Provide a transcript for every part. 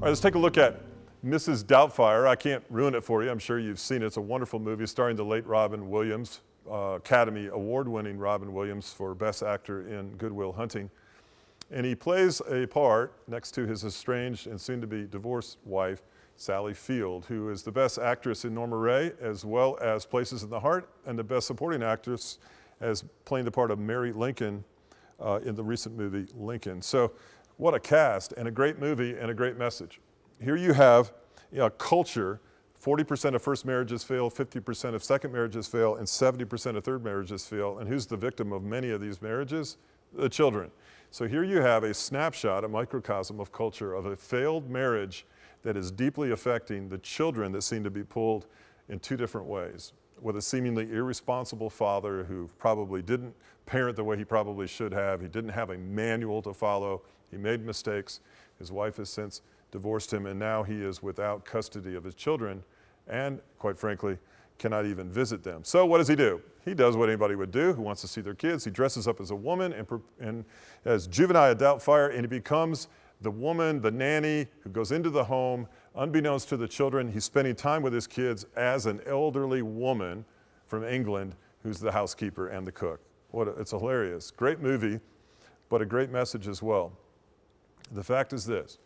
All right, let's take a look at Mrs. Doubtfire. I can't ruin it for you. I'm sure you've seen it. It's a wonderful movie starring the late Robin Williams, Academy Award-winning Robin Williams for Best Actor in Good Will Hunting. And he plays a part next to his estranged and soon-to-be divorced wife, Sally Field, who is the best actress in Norma Rae, as well as Places in the Heart, and the best supporting actress as playing the part of Mary Lincoln in the recent movie Lincoln. So what a cast, and a great movie, and a great message. Here you have a culture, 40% of first marriages fail, 50% of second marriages fail, and 70% of third marriages fail. And who's the victim of many of these marriages? The children. So here you have a snapshot, a microcosm of culture of a failed marriage that is deeply affecting the children that seem to be pulled in two different ways. With a seemingly irresponsible father who probably didn't parent the way he probably should have. He didn't have a manual to follow. He made mistakes. His wife has since divorced him, and now he is without custody of his children and, quite frankly, cannot even visit them. So what does he do? He does what anybody would do who wants to see their kids. He dresses up as a woman and as juvenile Doubtfire, and he becomes the woman, the nanny, who goes into the home. Unbeknownst to the children, he's spending time with his kids as an elderly woman from England who's the housekeeper and the cook. It's hilarious. Great movie, but a great message as well. The fact is this: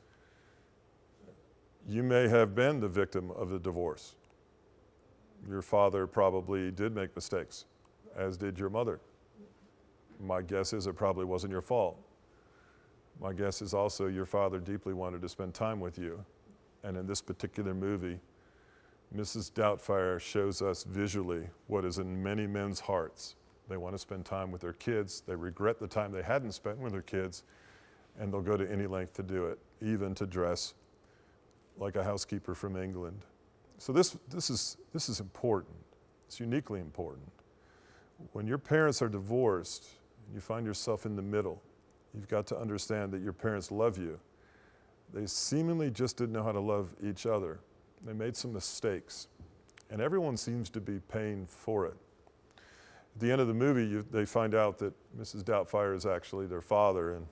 you may have been the victim of the divorce. Your father probably did make mistakes, as did your mother. My guess is it probably wasn't your fault. My guess is also your father deeply wanted to spend time with you. And in this particular movie, Mrs. Doubtfire shows us visually what is in many men's hearts. They want to spend time with their kids. They regret the time they hadn't spent with their kids, and they'll go to any length to do it, even to dress like a housekeeper from England. So this is important. It's uniquely important. When your parents are divorced, and you find yourself in the middle, you've got to understand that your parents love you. They seemingly just didn't know how to love each other. They made some mistakes, and everyone seems to be paying for it. At the end of the movie, they find out that Mrs. Doubtfire is actually their father, and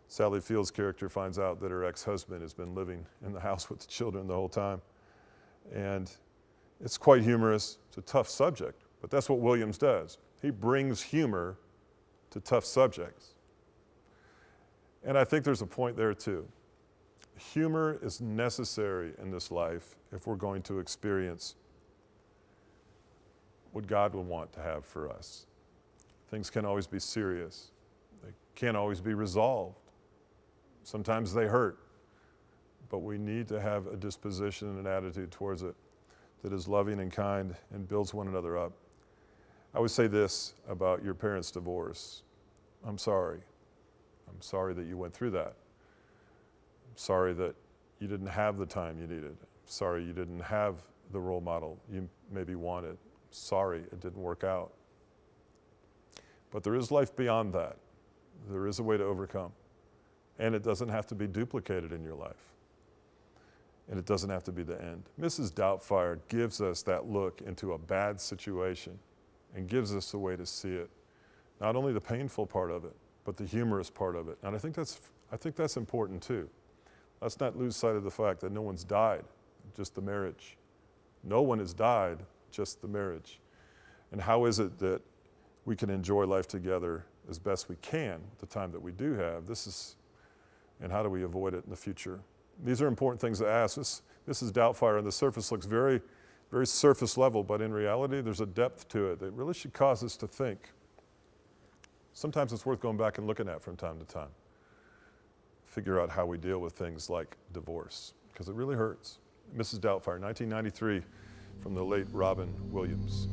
Sally Field's character finds out that her ex-husband has been living in the house with the children the whole time. And it's quite humorous. It's a tough subject, but that's what Williams does. He brings humor to tough subjects. And I think there's a point there too. Humor is necessary in this life if we're going to experience what God would want to have for us. Things can't always be serious. They can't always be resolved. Sometimes they hurt, but we need to have a disposition and an attitude towards it that is loving and kind and builds one another up. I would say this about your parents' divorce: I'm sorry. I'm sorry that you went through that. I'm sorry that you didn't have the time you needed. I'm sorry you didn't have the role model you maybe wanted. Sorry it didn't work out. But there is life beyond that. There is a way to overcome. And it doesn't have to be duplicated in your life. And it doesn't have to be the end. Mrs. Doubtfire gives us that look into a bad situation and gives us a way to see it. Not only the painful part of it, but the humorous part of it. And I think that's important too. Let's not lose sight of the fact that no one's died, just the marriage. No one has died, just the marriage. And how is it that we can enjoy life together as best we can, the time that we do have? And how do we avoid it in the future? These are important things to ask. This is Doubtfire, and the surface looks very, very surface level, but in reality, there's a depth to it that really should cause us to think. Sometimes it's worth going back and looking at from time to time. Figure out how we deal with things like divorce, because it really hurts. Mrs. Doubtfire, 1993, from the late Robin Williams.